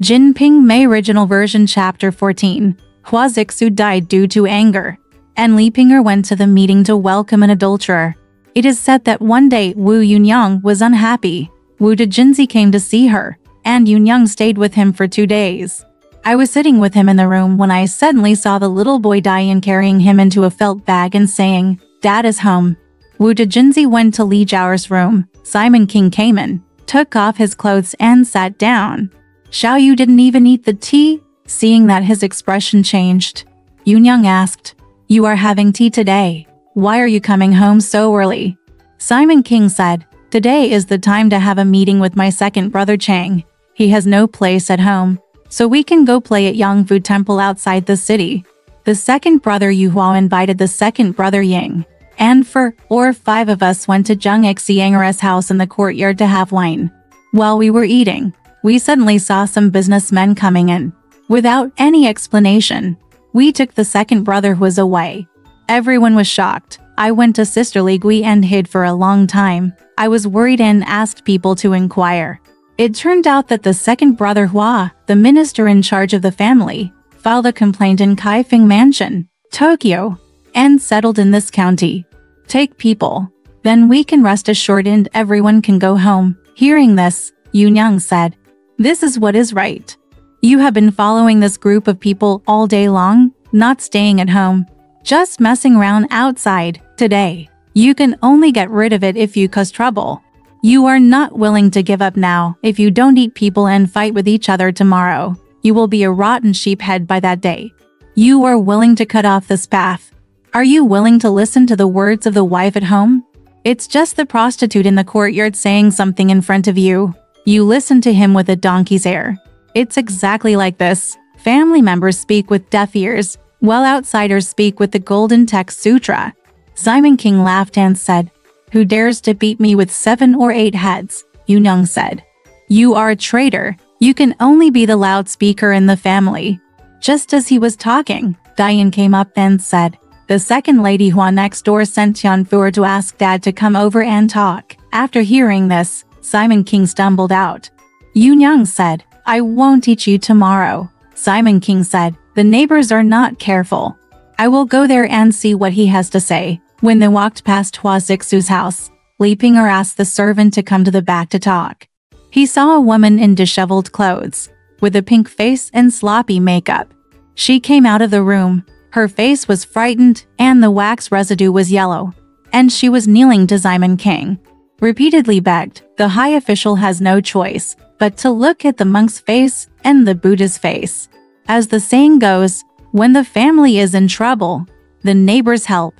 JinPingMei Original Version Chapter 14. Hua Zixu died due to anger, and Li Pinger went to the meeting to welcome an adulterer. It is said that one day Wu Yunyang was unhappy. Wu Dejinzi came to see her, and Yunyang stayed with him for 2 days. I was sitting with him in the room when I suddenly saw the little boy Diane carrying him into a felt bag and saying, "Dad is home." Wu Dejinzi went to Li Zhao's room. Simon King came in, took off his clothes and sat down. "Xiao Yu didn't even eat the tea?" Seeing that his expression changed, Yunyang asked, "You are having tea today. Why are you coming home so early?" Simon King said, "Today is the time to have a meeting with my second brother Chang. He has no place at home, so we can go play at Yangfu Temple outside the city." The second brother Yuhua invited the second brother Ying, and 4 or 5 of us went to Zheng Xiang'er's house in the courtyard to have wine. While we were eating, we suddenly saw some businessmen coming in. Without any explanation, we took the second brother who was away. Everyone was shocked. I went to Sister Li Gui and hid for a long time. I was worried and asked people to inquire. It turned out that the second brother Hua, the minister in charge of the family, filed a complaint in Kaifeng Mansion, Tokyo, and settled in this county. Take people. Then we can rest assured and everyone can go home. Hearing this, Yunyang said, "This is what is right. You have been following this group of people all day long, not staying at home, just messing around outside. Today, you can only get rid of it if you cause trouble. You are not willing to give up now. If you don't eat people and fight with each other tomorrow, you will be a rotten sheephead by that day. You are willing to cut off this path. Are you willing to listen to the words of the wife at home? It's just the prostitute in the courtyard saying something in front of you. You listen to him with a donkey's air. It's exactly like this. Family members speak with deaf ears, while outsiders speak with the Golden Text Sutra." Simon King laughed and said, "Who dares to beat me with 7 or 8 heads?" Yunyang said, "You are a traitor. You can only be the loudspeaker in the family." Just as he was talking, Diane came up and said, "The second lady Hua next door sent Tianfu to ask Dad to come over and talk." After hearing this, Simon King stumbled out. Yunyang said, "I won't teach you tomorrow." Simon King said, "The neighbors are not careful. I will go there and see what he has to say." When they walked past Hua Zixu's house, Li Pinger asked the servant to come to the back to talk. He saw a woman in disheveled clothes, with a pink face and sloppy makeup. She came out of the room. Her face was frightened, and the wax residue was yellow, and she was kneeling to Simon King. Repeatedly begged, the high official has no choice but to look at the monk's face and the Buddha's face. As the saying goes, when the family is in trouble, the neighbors help.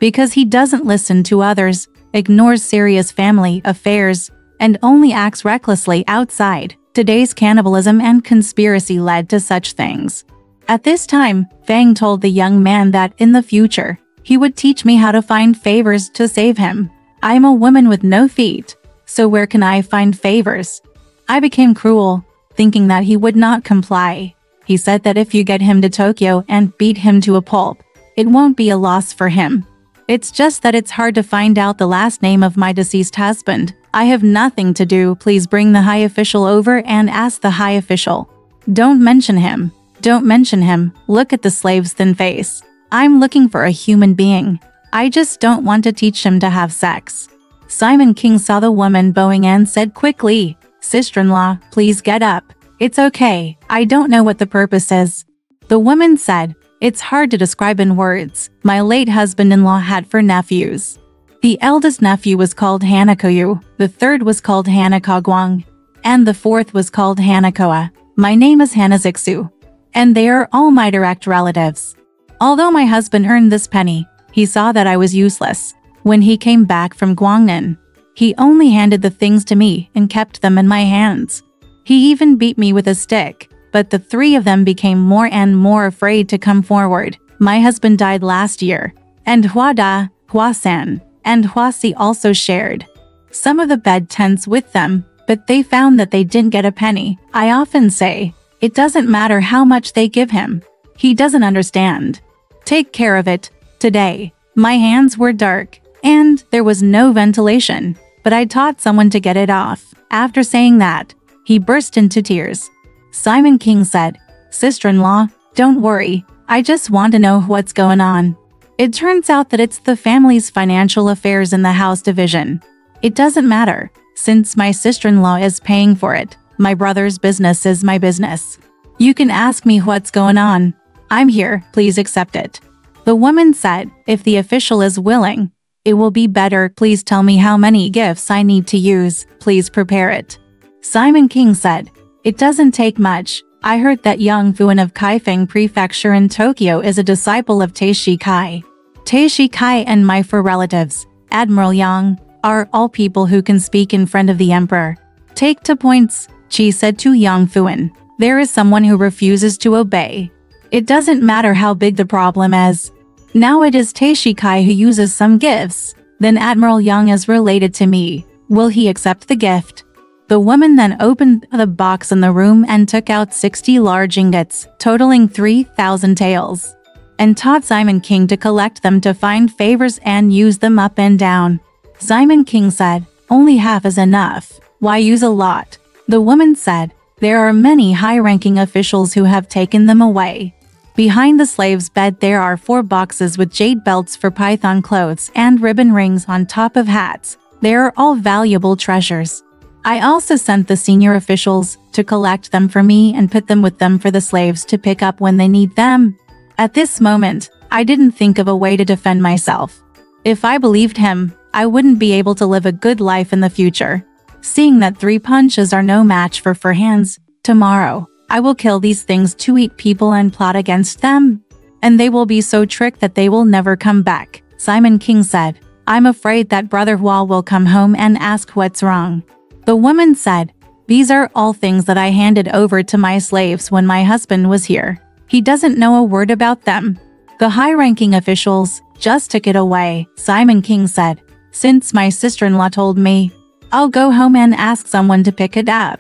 Because he doesn't listen to others, ignores serious family affairs, and only acts recklessly outside. Today's cannibalism and conspiracy led to such things. At this time, Fang told the young man that in the future, he would teach me how to find favors to save him. I am a woman with no feet, so where can I find favors? I became cruel, thinking that he would not comply. He said that if you get him to Tokyo and beat him to a pulp, it won't be a loss for him. It's just that it's hard to find out the last name of my deceased husband. I have nothing to do. Please bring the high official over and ask the high official. Don't mention him. Don't mention him. Look at the slave's thin face. I'm looking for a human being. I just don't want to teach him to have sex." Simon King saw the woman bowing and said quickly, "Sister-in-law, please get up. It's okay. I don't know what the purpose is." The woman said, "It's hard to describe in words. My late husband-in-law had 4 nephews. The eldest nephew was called Hanakoyu, the third was called Hanakogwang, and the fourth was called Hanakoa. My name is Hanazixu, and they are all my direct relatives. Although my husband earned this penny, he saw that I was useless. When he came back from Guangnan, he only handed the things to me and kept them in my hands. He even beat me with a stick, but the 3 of them became more and more afraid to come forward. My husband died last year, and Huada, Huasan, and Huasi also shared some of the bed tents with them, but they found that they didn't get a penny. I often say, it doesn't matter how much they give him. He doesn't understand. Take care of it. Today, my hands were dark, and there was no ventilation, but I taught someone to get it off." After saying that, he burst into tears. Simon King said, "Sister-in-law, don't worry, I just want to know what's going on." It turns out that it's the family's financial affairs in the house division. It doesn't matter, since my sister-in-law is paying for it. My brother's business is my business. You can ask me what's going on. I'm here, please accept it. The woman said, "If the official is willing, it will be better. Please tell me how many gifts I need to use. Please prepare it." Simon King said, "It doesn't take much. I heard that young Fuan of Kaifeng Prefecture in Tokyo is a disciple of Taishi Kai. Taishi Kai and my four relatives, Admiral Yang, are all people who can speak in front of the emperor. Take 2 points," she said to Yang Fuan. "There is someone who refuses to obey. It doesn't matter how big the problem is. Now it is Taishi Kai who uses some gifts. Then Admiral Yang is related to me. Will he accept the gift?" The woman then opened the box in the room and took out 60 large ingots, totaling 3,000 taels, and taught Simon King to collect them to find favors and use them up and down. Simon King said, "Only half is enough. Why use a lot?" The woman said, "There are many high-ranking officials who have taken them away." Behind the slave's bed there are 4 boxes with jade belts for python clothes and ribbon rings on top of hats. They are all valuable treasures. I also sent the senior officials to collect them for me and put them with them for the slaves to pick up when they need them. At this moment, I didn't think of a way to defend myself. If I believed him, I wouldn't be able to live a good life in the future. Seeing that 3 punches are no match for 4 hands, tomorrow, I will kill these things to eat people and plot against them. And they will be so tricked that they will never come back. Simon King said, "I'm afraid that Brother Hua will come home and ask what's wrong." The woman said, "These are all things that I handed over to my slaves when my husband was here. He doesn't know a word about them. The high-ranking officials just took it away." Simon King said, "Since my sister-in-law told me, I'll go home and ask someone to pick it up."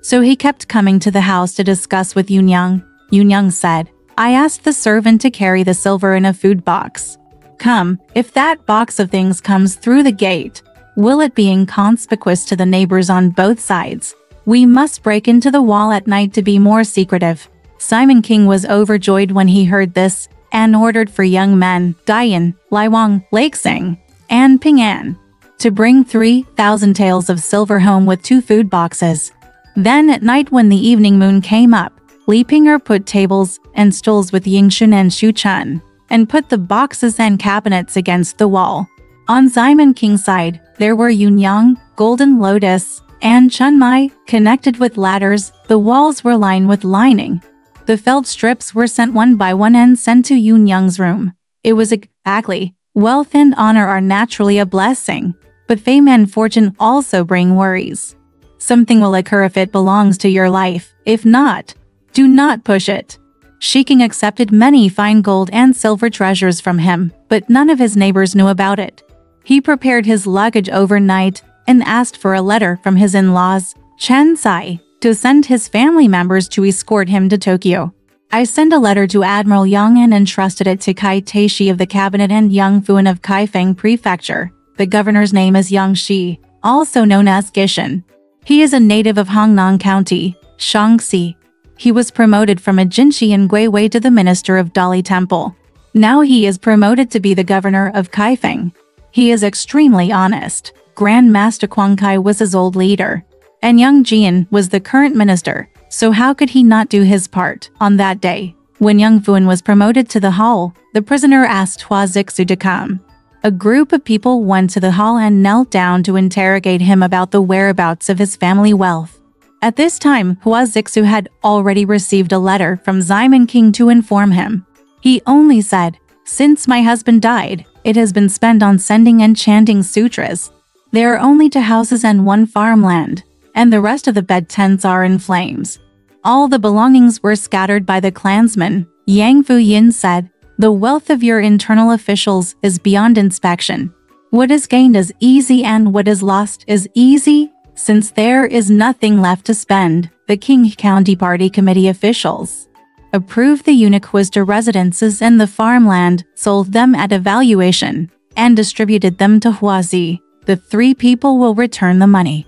So he kept coming to the house to discuss with Yunyang. Yunyang said, "I asked the servant to carry the silver in a food box. Come, if that box of things comes through the gate, will it be inconspicuous to the neighbors on both sides? We must break into the wall at night to be more secretive." Simon King was overjoyed when he heard this, and ordered for young men, Dian, Laiwang, Lakesing, and Ping'an, to bring 3,000 taels of silver home with 2 food boxes. Then at night when the evening moon came up, Li Ping'er put tables and stools with Yingxun and Shu Chun, and put the boxes and cabinets against the wall. On Simon King's side, there were Yunyang, Golden Lotus, and Chunmai, connected with ladders. The walls were lined with lining. The felt strips were sent one by one and sent to Yunyang's room. It was exactly, wealth and honor are naturally a blessing, but fame and fortune also bring worries. Something will occur if it belongs to your life. If not, do not push it. Shi King accepted many fine gold and silver treasures from him, but none of his neighbors knew about it. He prepared his luggage overnight and asked for a letter from his in-laws, Chen Sai, to send his family members to escort him to Tokyo. "I sent a letter to Admiral Yang and entrusted it to Kai Taishi of the cabinet and Yang Fuan of Kaifeng Prefecture. The governor's name is Yang Shi, also known as Gishan. He is a native of Hongnan County, Shaanxi. He was promoted from a Jinshi in Guiwei to the minister of Dali Temple. Now he is promoted to be the governor of Kaifeng. He is extremely honest. Grand Master Kuang Kai was his old leader, and Yang Jian was the current minister, so how could he not do his part?" On that day, when Yang Fuan was promoted to the hall, the prisoner asked Hua Zixu to come. A group of people went to the hall and knelt down to interrogate him about the whereabouts of his family wealth. At this time, Hua Zixu had already received a letter from Simon King to inform him. He only said, "Since my husband died, it has been spent on sending and chanting sutras. There are only 2 houses and 1 farmland, and the rest of the bed tents are in flames. All the belongings were scattered by the clansmen." Yang Fuyin said, "The wealth of your internal officials is beyond inspection. What is gained is easy and what is lost is easy. Since there is nothing left to spend, the King County Party Committee officials approved the Uniquista residences and the farmland, sold them at a valuation, and distributed them to Huazi. The 3 people will return the money."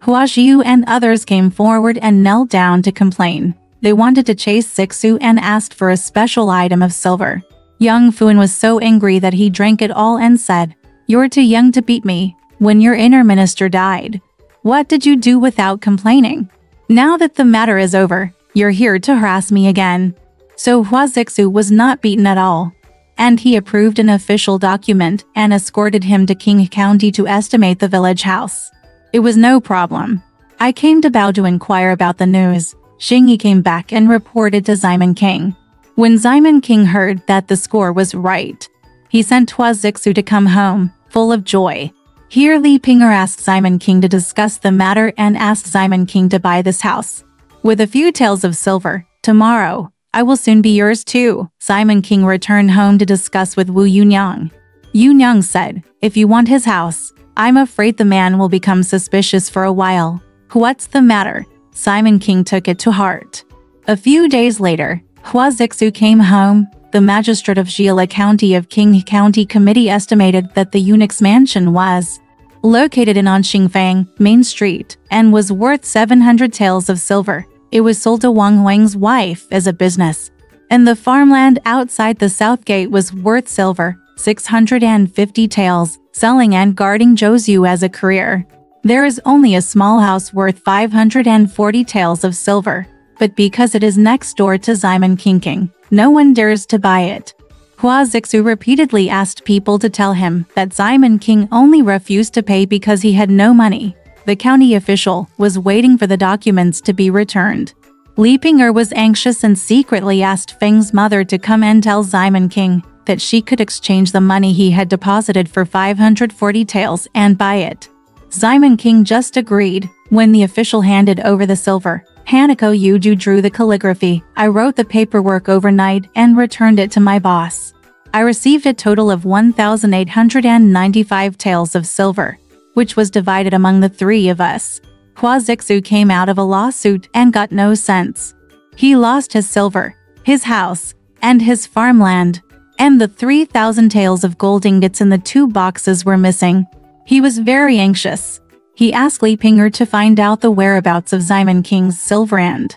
Hua Xiu and others came forward and knelt down to complain. They wanted to chase Sixu and asked for a special item of silver. Young Fuan was so angry that he drank it all and said, "You're too young to beat me. When your inner minister died, what did you do without complaining? Now that the matter is over, you're here to harass me again." So Hua Zixu was not beaten at all, and he approved an official document and escorted him to King County to estimate the village house. It was no problem. I came to Bao to inquire about the news. Xingyi came back and reported to Simon King. When Simon King heard that the score was right, he sent Hua Zixu to come home, full of joy. Here Li Pinger asked Simon King to discuss the matter and asked Simon King to buy this house. "With a few taels of silver, tomorrow, I will soon be yours too." Simon King returned home to discuss with Wu Yunyang. Yunyang said, "If you want his house, I'm afraid the man will become suspicious for a while." "What's the matter?" Simon King took it to heart. A few days later, Hua Zixu came home. The magistrate of Xila County of King County Committee estimated that the eunuch's mansion was located in Anxingfang Main Street and was worth 700 taels of silver. It was sold to Wang Huang's wife as a business. And the farmland outside the south gate was worth silver, 650 taels, selling and guarding Zhou as a career. There is only a small house worth 540 taels of silver, but because it is next door to Simon King, no one dares to buy it. Hua Zixu repeatedly asked people to tell him that Simon King only refused to pay because he had no money. The county official was waiting for the documents to be returned. Li Pinger was anxious and secretly asked Feng's mother to come and tell Simon King that she could exchange the money he had deposited for 540 taels and buy it. Simon King just agreed. When the official handed over the silver, Hanako Yuju drew the calligraphy. "I wrote the paperwork overnight and returned it to my boss. I received a total of 1,895 taels of silver, which was divided among the three of us." Hua Zixu came out of a lawsuit and got no cents. He lost his silver, his house, and his farmland, and the 3,000 taels of gold ingots in the 2 boxes were missing. He was very anxious. He asked Li Pinger to find out the whereabouts of Simon King's silver and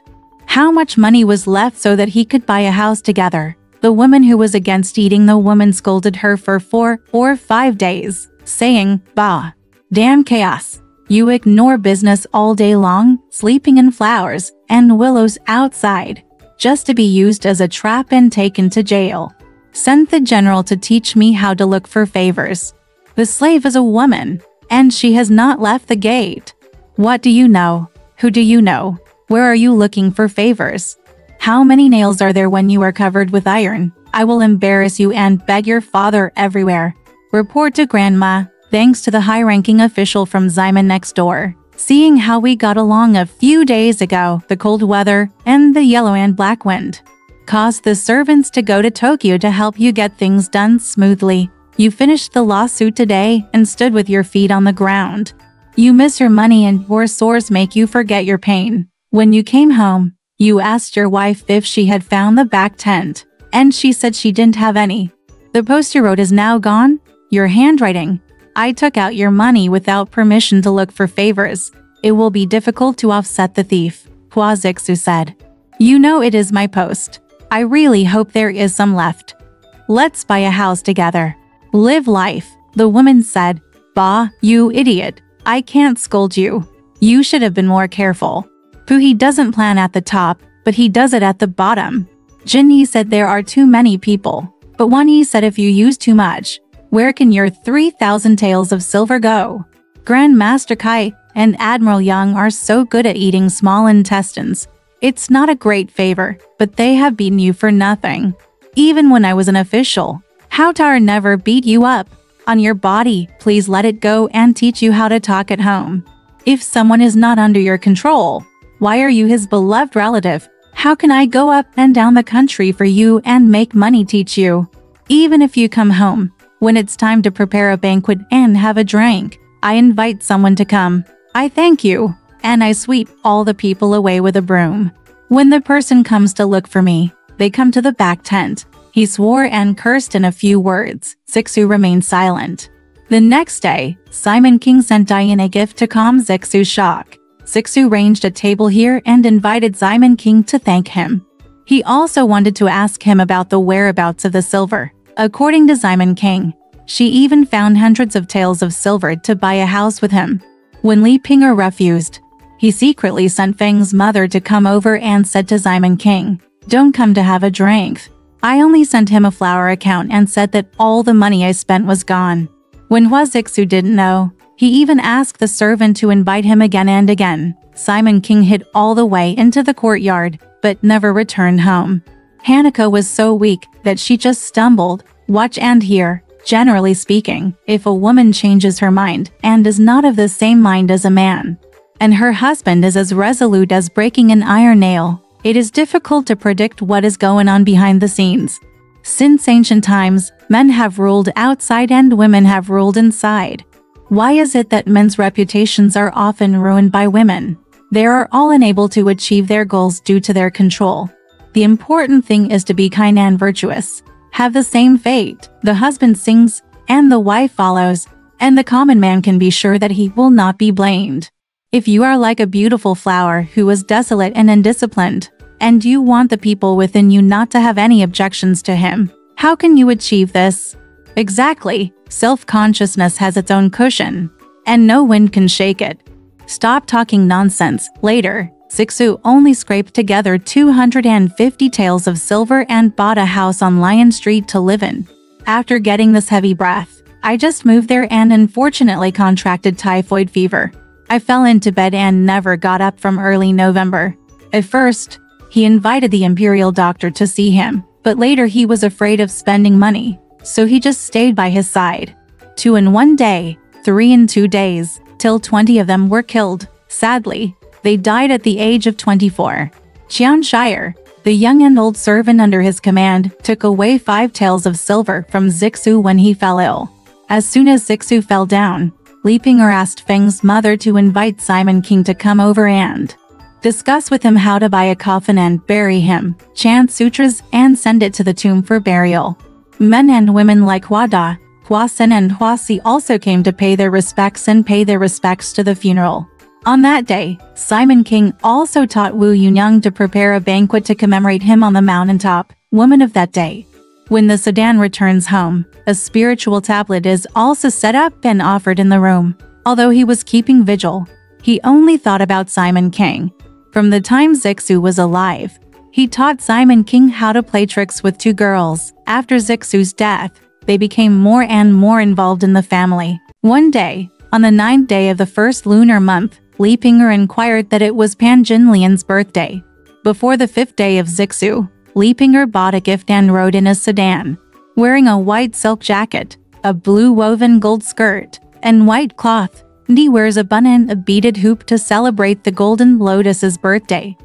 how much money was left so that he could buy a house together. The woman who was against eating the woman scolded her for 4 or 5 days, saying, "Bah, damn chaos. You ignore business all day long, sleeping in flowers and willows outside, just to be used as a trap and taken to jail. Send the general to teach me how to look for favors. The slave is a woman, and she has not left the gate. What do you know? Who do you know? Where are you looking for favors? How many nails are there when you are covered with iron? I will embarrass you and beg your father everywhere. Report to Grandma." Thanks to the high-ranking official from Simon next door. Seeing how we got along a few days ago, the cold weather and the yellow and black wind caused the servants to go to Tokyo to help you get things done smoothly. You finished the lawsuit today and stood with your feet on the ground. You miss your money and your sores make you forget your pain. When you came home, you asked your wife if she had found the back tent, and she said she didn't have any. The post you wrote is now gone? Your handwriting. I took out your money without permission to look for favors. It will be difficult to offset the thief, Hua Zixu said. You know it is my post. I really hope there is some left. Let's buy a house together. Live life, the woman said. Bah, you idiot. I can't scold you. You should have been more careful. Puhi doesn't plan at the top, but he does it at the bottom. Jinyi said there are too many people. But Wanyi said if you use too much, where can your 3,000 taels of silver go? Grandmaster Kai and Admiral Yang are so good at eating small intestines. It's not a great favor, but they have beaten you for nothing. Even when I was an official, Hautar never beat you up. On your body, please let it go and teach you how to talk at home. If someone is not under your control, why are you his beloved relative? How can I go up and down the country for you and make money teach you? Even if you come home, when it's time to prepare a banquet and have a drink, I invite someone to come. I thank you, and I sweep all the people away with a broom. When the person comes to look for me, they come to the back tent. He swore and cursed in a few words. Zixu remained silent. The next day, Simon King sent Diane a gift to calm Zixu's shock. Sixu arranged a table here and invited Simon King to thank him. He also wanted to ask him about the whereabouts of the silver. According to Simon King, she even found hundreds of taels of silver to buy a house with him. When Li Ping'er refused, he secretly sent Feng's mother to come over and said to Simon King, "Don't come to have a drink." I only sent him a flower account and said that all the money I spent was gone. When Hua Zixu didn't know, he even asked the servant to invite him again and again. Simon King hid all the way into the courtyard, but never returned home. Hanako was so weak that she just stumbled. Watch and hear. Generally speaking, if a woman changes her mind and is not of the same mind as a man, and her husband is as resolute as breaking an iron nail, it is difficult to predict what is going on behind the scenes. Since ancient times, men have ruled outside and women have ruled inside. Why is it that men's reputations are often ruined by women? They are all unable to achieve their goals due to their control. The important thing is to be kind and virtuous. Have the same fate. The husband sings, and the wife follows, and the common man can be sure that he will not be blamed. If you are like a beautiful flower who is desolate and undisciplined, and you want the people within you not to have any objections to him, how can you achieve this? Exactly, self-consciousness has its own cushion, and no wind can shake it. Stop talking nonsense. Later, Zixu only scraped together 250 taels of silver and bought a house on Lion Street to live in. After getting this heavy breath, I just moved there and unfortunately contracted typhoid fever. I fell into bed and never got up from early November. At first, he invited the imperial doctor to see him, but later he was afraid of spending money, so he just stayed by his side. 2 in 1 day, 3 in 2 days, till 20 of them were killed. Sadly, they died at the age of 24. Qian Shire, the young and old servant under his command, took away 5 taels of silver from Zixu when he fell ill. As soon as Zixu fell down, Li Ping'er asked Feng's mother to invite Simon King to come over and discuss with him how to buy a coffin and bury him, chant sutras and send it to the tomb for burial. Men and women like Hua Da, Hua Sen and Hua Si also came to pay their respects to the funeral. On that day, Simon King also taught Wu Yunyang to prepare a banquet to commemorate him on the mountaintop, woman of that day. When the sedan returns home, a spiritual tablet is also set up and offered in the room. Although he was keeping vigil, he only thought about Simon King. From the time Zixu was alive, he taught Simon King how to play tricks with 2 girls. After Zixu's death, they became more and more involved in the family. One day, on the 9th day of the first lunar month, Li Ping'er inquired that it was Pan Jinlian's birthday. Before the 5th day of Zixu, Li Ping'er bought a gift and rode in a sedan. Wearing a white silk jacket, a blue woven gold skirt, and white cloth, Ndi wears a bun and a beaded hoop to celebrate the Golden Lotus's birthday.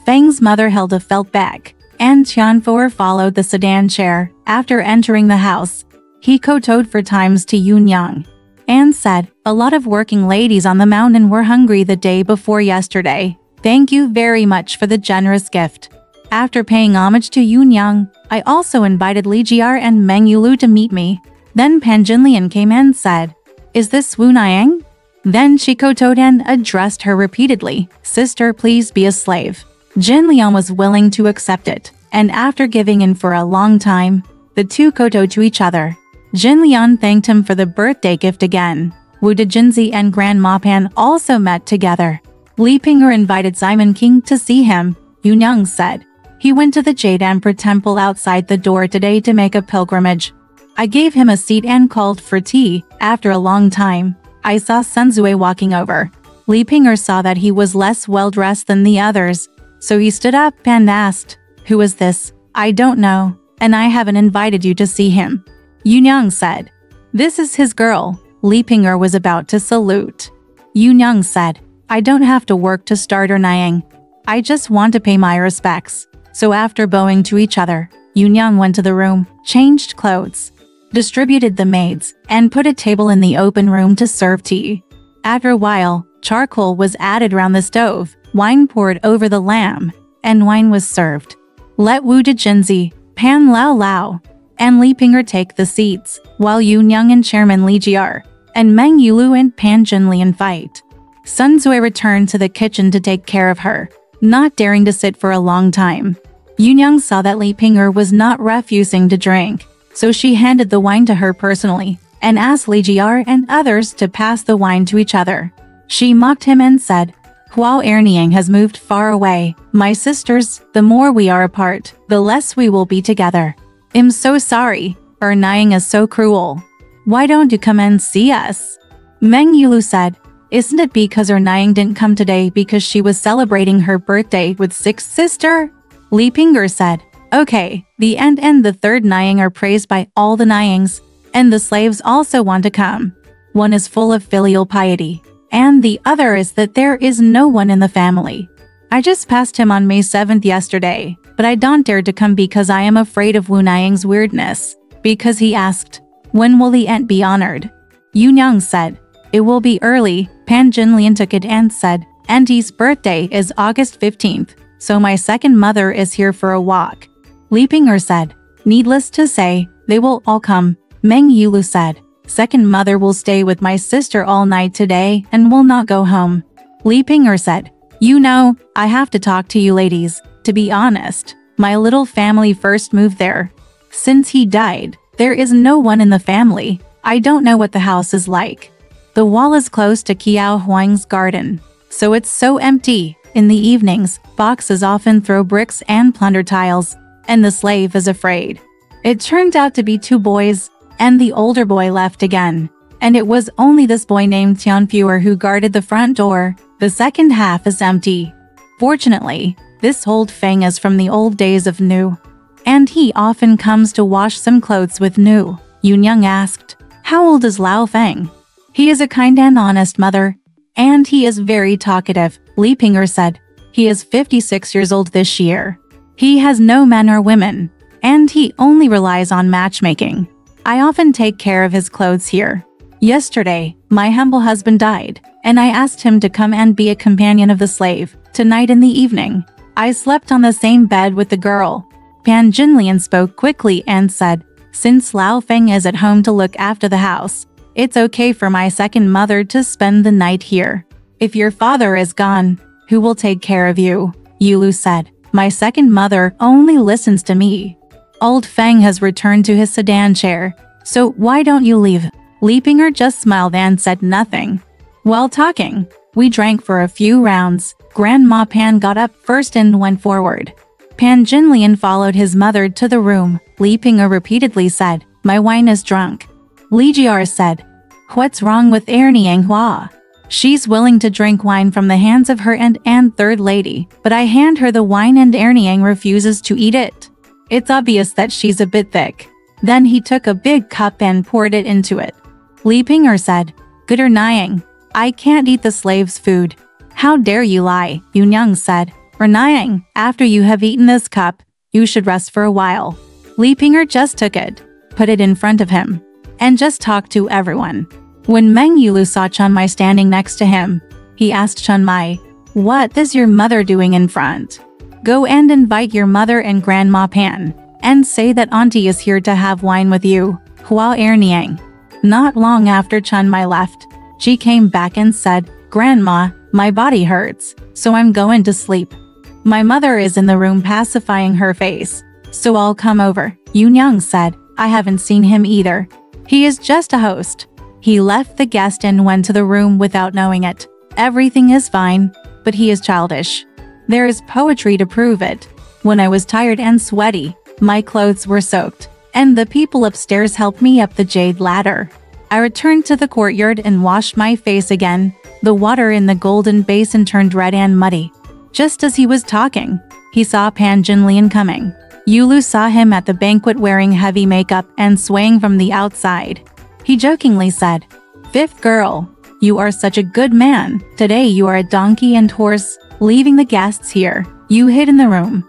Feng's mother held a felt bag, and Tianfuer followed the sedan chair. After entering the house, he kowtowed 4 times to Yunyang and said, "A lot of working ladies on the mountain were hungry the day before yesterday. Thank you very much for the generous gift." After paying homage to Yunyang, I also invited Li Jiar and Meng Yulu to meet me. Then Pan Jinlian came and said, "Is this Wu Niang?" Then she kowtowed and addressed her repeatedly, "Sister, please be a slave." Jinlian was willing to accept it, and after giving in for a long time, the two kowtowed to each other. Jinlian thanked him for the birthday gift again. Wu Dejinzi and Grandma Pan also met together. Li Ping'er invited Simon King to see him. Yunyang said, "He went to the Jade Emperor Temple outside the door today to make a pilgrimage." I gave him a seat and called for tea. After a long time, I saw Sun Zui walking over. Li Ping'er saw that he was less well-dressed than the others, so he stood up and asked, "Who is this?" "I don't know, and I haven't invited you to see him." Yunyang said, "This is his girl." Li Ping'er was about to salute. Yunyang said, "I don't have to work to start her Niang. I just want to pay my respects." So after bowing to each other, Yunyang went to the room, changed clothes, distributed the maids, and put a table in the open room to serve tea. After a while, charcoal was added round the stove, wine poured over the lamb, and wine was served. Let Wu Dejinzi, Pan Lao Lao, and Li Ping'er take the seats, while Yunyang and Chairman Li Jiar, and Meng Yulu and Pan Jinlian fight. Sun Zui returned to the kitchen to take care of her, not daring to sit for a long time. Yunyang saw that Li Ping'er was not refusing to drink, so she handed the wine to her personally and asked Li Jiar and others to pass the wine to each other. She mocked him and said, "Huao Erniang has moved far away. My sisters, the more we are apart, the less we will be together. I'm so sorry. Erniang is so cruel. Why don't you come and see us?" Meng Yulu said, "Isn't it because Erniang didn't come today because she was celebrating her birthday with sixth sister?" Li Ping'er said, "Okay, the end and the third Niang are praised by all the Niangs, and the slaves also want to come. One is full of filial piety, and the other is that there is no one in the family. I just passed him on May 7th yesterday, but I don't dare to come because I am afraid of Wu Niang's weirdness, because he asked, 'When will the aunt be honored?'" Yunyang said, "It will be early." Pan Jinlian took it and said, "Auntie's birthday is August 15th, so my second mother is here for a walk." Li Ping'er said, "Needless to say, they will all come." Meng Yulu said, "Second mother will stay with my sister all night today and will not go home." Li Ping'er said, "You know, I have to talk to you ladies. To be honest, my little family first moved there. Since he died, there is no one in the family. I don't know what the house is like. The wall is close to Kiao Huang's garden, so it's so empty. In the evenings, boxes often throw bricks and plunder tiles, and the slave is afraid." It turned out to be two boys, and the older boy left again. And it was only this boy named Tianfuer who guarded the front door. The second half is empty. Fortunately, this old Feng is from the old days of Nu, and he often comes to wash some clothes with Nu. Yunyang asked, "How old is Lao Feng?" "He is a kind and honest mother, and he is very talkative." Li Ping'er said, "He is 56 years old this year. He has no men or women, and he only relies on matchmaking. I often take care of his clothes here. Yesterday, my humble husband died, and I asked him to come and be a companion of the slave. Tonight in the evening, I slept on the same bed with the girl." Pan Jinlian spoke quickly and said, "Since Lao Feng is at home to look after the house, it's okay for my second mother to spend the night here. If your father is gone, who will take care of you?" Yulu said, "My second mother only listens to me. Old Feng has returned to his sedan chair, so why don't you leave?" Li Ping'er just smiled and said nothing. While talking, we drank for a few rounds. Grandma Pan got up first and went forward. Pan Jinlian followed his mother to the room. Li Ping'er repeatedly said, "My wine is drunk." Li Jiar said, "What's wrong with Erniang Hua? She's willing to drink wine from the hands of her and third lady, but I hand her the wine and Erniang refuses to eat it. It's obvious that she's a bit thick." Then he took a big cup and poured it into it. Li Ping'er said, "Good Erniang, I can't eat the slave's food." "How dare you lie?" Yunyang said. "Erniang, after you have eaten this cup, you should rest for a while." Li Ping'er just took it, put it in front of him, and just talked to everyone. When Meng Yulu saw Chunmai standing next to him, he asked Chunmai, "What is your mother doing in front? Go and invite your mother and Grandma Pan, and say that Auntie is here to have wine with you." Huao Erniang. Not long after Chunmai left, she came back and said, "Grandma, my body hurts, so I'm going to sleep. My mother is in the room pacifying her face, so I'll come over." Yunyang said, "I haven't seen him either. He is just a host." He left the guest and went to the room without knowing it. Everything is fine, but he is childish. There is poetry to prove it. When I was tired and sweaty, my clothes were soaked, and the people upstairs helped me up the jade ladder. I returned to the courtyard and washed my face again. The water in the golden basin turned red and muddy. Just as he was talking, he saw Pan Jinlian coming. Yulu saw him at the banquet wearing heavy makeup and swaying from the outside. He jokingly said, "Fifth girl, you are such a good man. Today you are a donkey and horse, leaving the guests here. You hid in the room.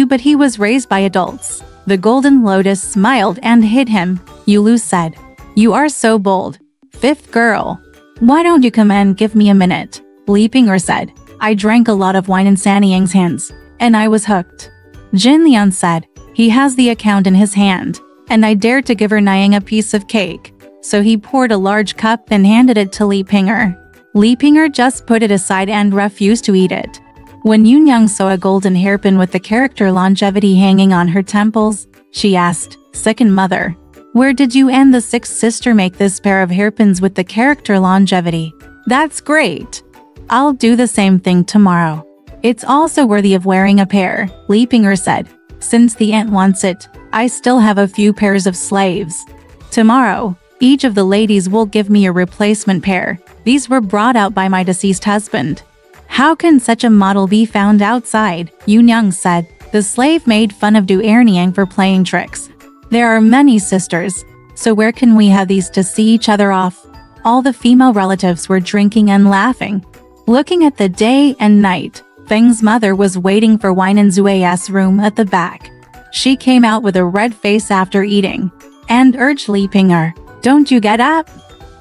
But he was raised by adults." The golden lotus smiled and hid him. Yulu said, "You are so bold. Fifth girl, why don't you come and give me a minute?" Li Ping'er said, "I drank a lot of wine in Sanyang's hands, and I was hooked." Jin Lian said, "He has the account in his hand, and I dared to give her Niang a piece of cake." So he poured a large cup and handed it to Li Ping'er. Li Ping'er just put it aside and refused to eat it. When Yunyang saw a golden hairpin with the character longevity hanging on her temples, she asked, "Second mother, where did you and the sixth sister make this pair of hairpins with the character longevity?" "That's great. I'll do the same thing tomorrow. It's also worthy of wearing a pair," Li Ping'er said. "Since the aunt wants it, I still have a few pairs of slaves. Tomorrow, each of the ladies will give me a replacement pair. These were brought out by my deceased husband." "How can such a model be found outside?" Yunyang said. The slave made fun of Du Erniang for playing tricks. "There are many sisters, so where can we have these to see each other off?" All the female relatives were drinking and laughing. Looking at the day and night, Feng's mother was waiting for wine in Zue's room at the back. She came out with a red face after eating, and urged Li Ping'er, "Don't you get up?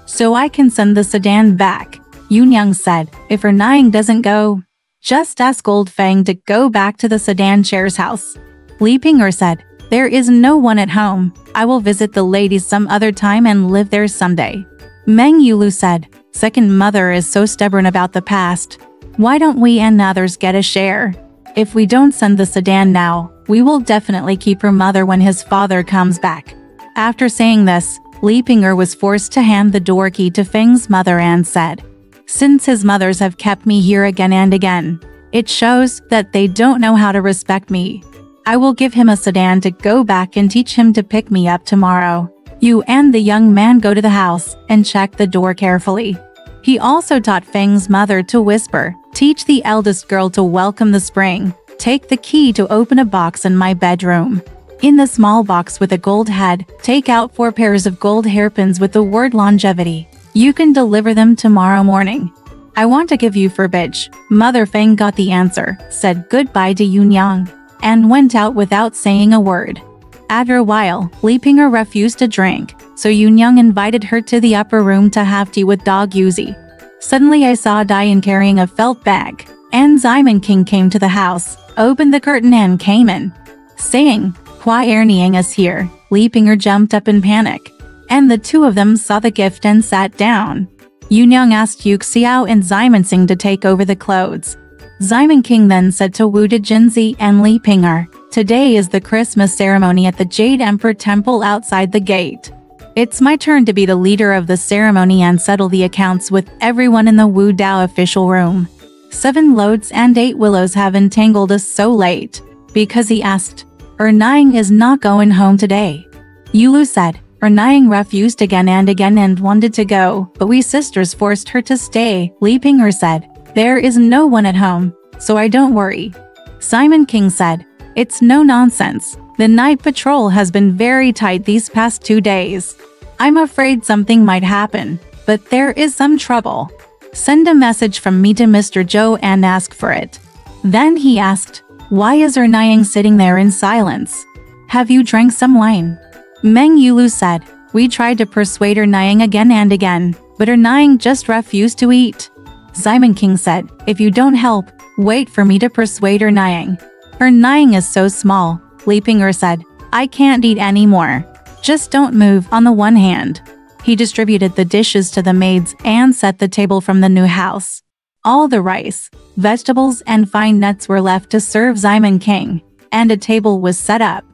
So I can send the sedan back." Yunyang said, "If her Nying doesn't go, just ask old Feng to go back to the sedan chair's house." Li Ping'er said, "There is no one at home. I will visit the ladies some other time and live there someday." Meng Yulu said, "Second mother is so stubborn about the past. Why don't we and others get a share? If we don't send the sedan now, we will definitely keep her mother when his father comes back." After saying this, Li Ping'er was forced to hand the door key to Feng's mother and said, "Since his mothers have kept me here again and again, it shows that they don't know how to respect me. I will give him a sedan to go back and teach him to pick me up tomorrow. You and the young man go to the house and check the door carefully." He also taught Feng's mother to whisper, "Teach the eldest girl to welcome the spring. Take the key to open a box in my bedroom. In the small box with a gold head, take out 4 pairs of gold hairpins with the word longevity. You can deliver them tomorrow morning. I want to give you forbidge." Mother Feng got the answer, said goodbye to Yunyang, and went out without saying a word. After a while, Li Ping'er refused to drink, so Yunyang invited her to the upper room to have tea with Dog Yuzi. Suddenly I saw Diane carrying a felt bag, and Simon King came to the house, opened the curtain and came in, saying, "Hua Erniang is here." Li Ping'er jumped up in panic, and the two of them saw the gift and sat down. Yunyang asked Yu Xiao and Simon Singh to take over the clothes. Simon King then said to Wu Dejinzi and Li Ping'er, "Today is the Christmas ceremony at the Jade Emperor Temple outside the gate. It's my turn to be the leader of the ceremony and settle the accounts with everyone in the Wu Dao official room. 7 loads and 8 willows have entangled us so late." Because he asked, "Nying is not going home today." Yulu said, Nying refused again and wanted to go, but we sisters forced her to stay. Li Ping'er said, "There is no one at home, so I don't worry." Simon King said, "It's no nonsense. The night patrol has been very tight these past 2 days. I'm afraid something might happen, but there is some trouble. Send a message from me to Mr. Zhou and ask for it." Then he asked, "Why is Nying sitting there in silence? Have you drank some wine?" Meng Yulu said, "We tried to persuade Nying again and again, but Nying just refused to eat." Simon King said, "If you don't help, wait for me to persuade Nying. Nying is so small." Li Ping'er said, "I can't eat anymore. Just don't move on the one hand." He distributed the dishes to the maids and set the table from the new house. All the rice, vegetables and fine nuts were left to serve Simon King, and a table was set up.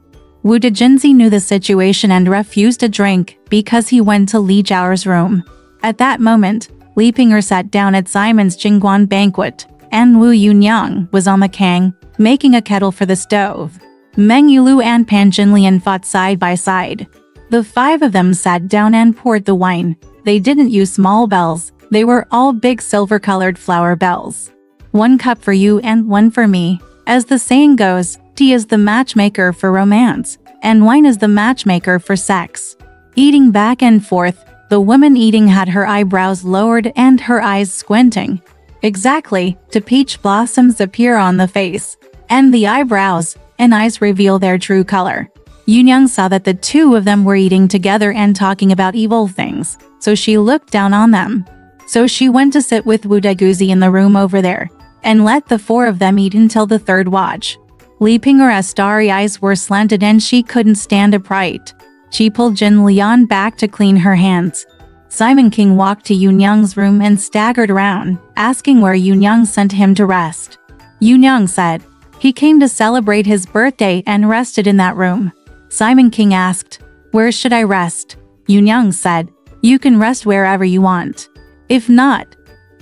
Wu Dejinzi knew the situation and refused to drink because he went to Li Zhao's room. At that moment, Li Ping'er sat down at Simon's Jingguan banquet, and Wu Yunyang was on the kang, making a kettle for the stove. Meng Yulu and Pan Jinlian fought side by side. The 5 of them sat down and poured the wine. They didn't use small bells, they were all big silver-colored flower bells. 1 cup for you and 1 for me. As the saying goes, tea is the matchmaker for romance, and wine is the matchmaker for sex. Eating back and forth, the woman eating had her eyebrows lowered and her eyes squinting. Exactly, to peach blossoms appear on the face, and the eyebrows and eyes reveal their true color. Yunyang saw that the 2 of them were eating together and talking about evil things, so she looked down on them. So she went to sit with Wu Deguzi in the room over there, and let the 4 of them eat until the 3rd watch. Li Ping'er's starry eyes were slanted and she couldn't stand upright. She pulled Jin Lian back to clean her hands. Simon King walked to Yoon Young's room and staggered around, asking where Yoon Young sent him to rest. Yoon Young said he came to celebrate his birthday and rested in that room. Simon King asked, "Where should I rest?" Yoon Young said, "You can rest wherever you want. If not,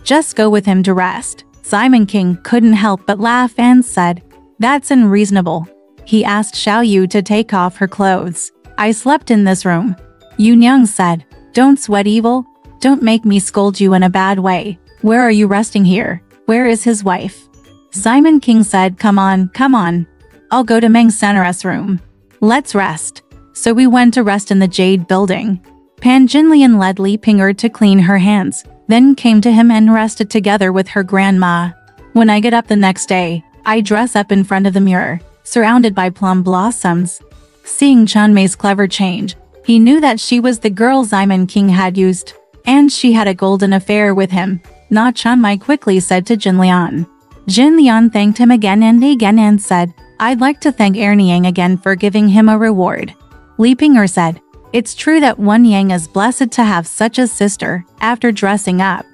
just go with him to rest." Simon King couldn't help but laugh and said, "That's unreasonable." He asked Xiao Yu to take off her clothes. "I slept in this room." Yoon Young said, "Don't sweat evil. Don't make me scold you in a bad way. Where are you resting here? Where is his wife?" Simon King said, come on. I'll go to Meng Sanara's room. Let's rest." So we went to rest in the Jade building. Pan Jinlian led Li Ping'er to clean her hands, then came to him and rested together with her grandma. When I get up the next day, I dress up in front of the mirror, surrounded by plum blossoms. Seeing JinPingMei's clever change, he knew that she was the girl Simon King had used, and she had a golden affair with him. Na JinPingMei quickly said to Jinlian. Jinlian thanked him again and said, "I'd like to thank Erniang again for giving him a reward." Li Ping'er said, "It's true that Wen Yang is blessed to have such a sister." After dressing up,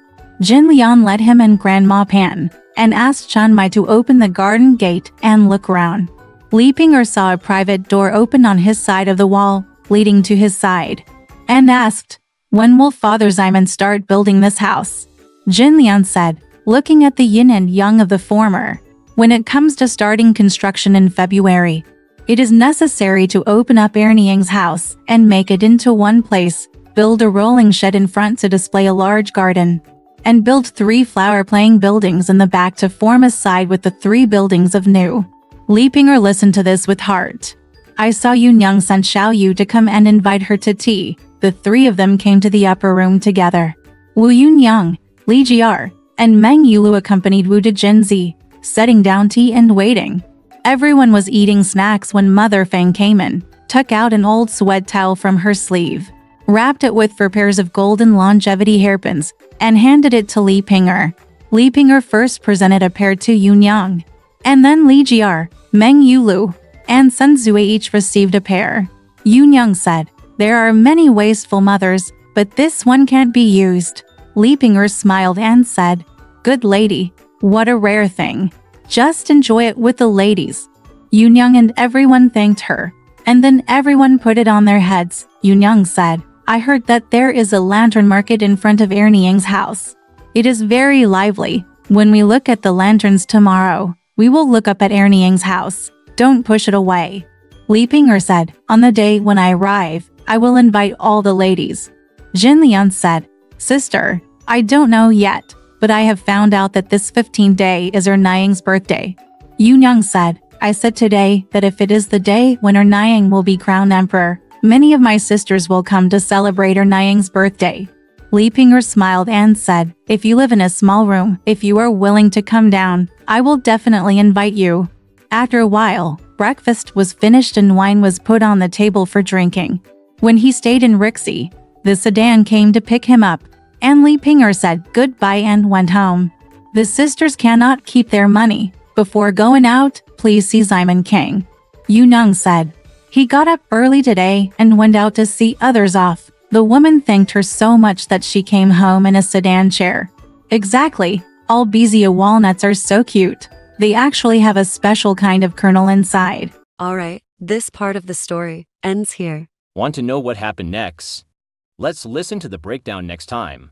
Jinlian led him and Grandma Pan, and asked JinPingMei to open the garden gate and look around. Li Ping'er saw a private door open on his side of the wall, leading to his side, and asked, "When will Father Simon start building this house?" Jinlian said, looking at the yin and yang of the former, "When it comes to starting construction in February, it is necessary to open up Erniang's house and make it into one place, build a rolling shed in front to display a large garden, and build 3 flower-playing buildings in the back to form a side with the 3 buildings of new." Li Ping'er listened to this with heart. "I saw Yoon Young sent Xiao Yu to come and invite her to tea." The 3 of them came to the upper room together. Wu Yoon, Li Jiar, and Meng Yulu accompanied Wu to Jinzi, setting down tea and waiting. Everyone was eating snacks when Mother Fang came in, took out an old sweat towel from her sleeve, wrapped it with 4 pairs of golden longevity hairpins, and handed it to Li Ping'er. Li Ping'er first presented a pair to Yoon Young, and then Li Jiar, Meng Yulu, and Sun Zue each received a pair. Yoon Young said, "There are many wasteful mothers, but this one can't be used." Li Ping'er smiled and said, "Good lady, what a rare thing. Just enjoy it with the ladies." Yoon Young and everyone thanked her, and then everyone put it on their heads. Yoon Young said, "I heard that there is a lantern market in front of Erniang's house. It is very lively. When we look at the lanterns tomorrow, we will look up at Erniang's house. Don't push it away." Li Ping'er said, "On the day when I arrive, I will invite all the ladies." Jinlian said, "Sister, I don't know yet, but I have found out that this 15th day is Erniang's birthday." Yoon Young said, "I said today that if it is the day when Erniang will be crowned emperor, many of my sisters will come to celebrate Erniang's birthday." Li Ping'er smiled and said, "If you live in a small room, if you are willing to come down, I will definitely invite you." After a while, breakfast was finished and wine was put on the table for drinking. When he stayed in Rixie, the sedan came to pick him up, and Li Ping'er said goodbye and went home. The sisters cannot keep their money. "Before going out, please see Simon King." Yoon Young said. He got up early today and went out to see others off. The woman thanked her so much that she came home in a sedan chair. Exactly, all Bezia walnuts are so cute. They actually have a special kind of kernel inside. Alright, this part of the story ends here. Want to know what happened next? Let's listen to the breakdown next time.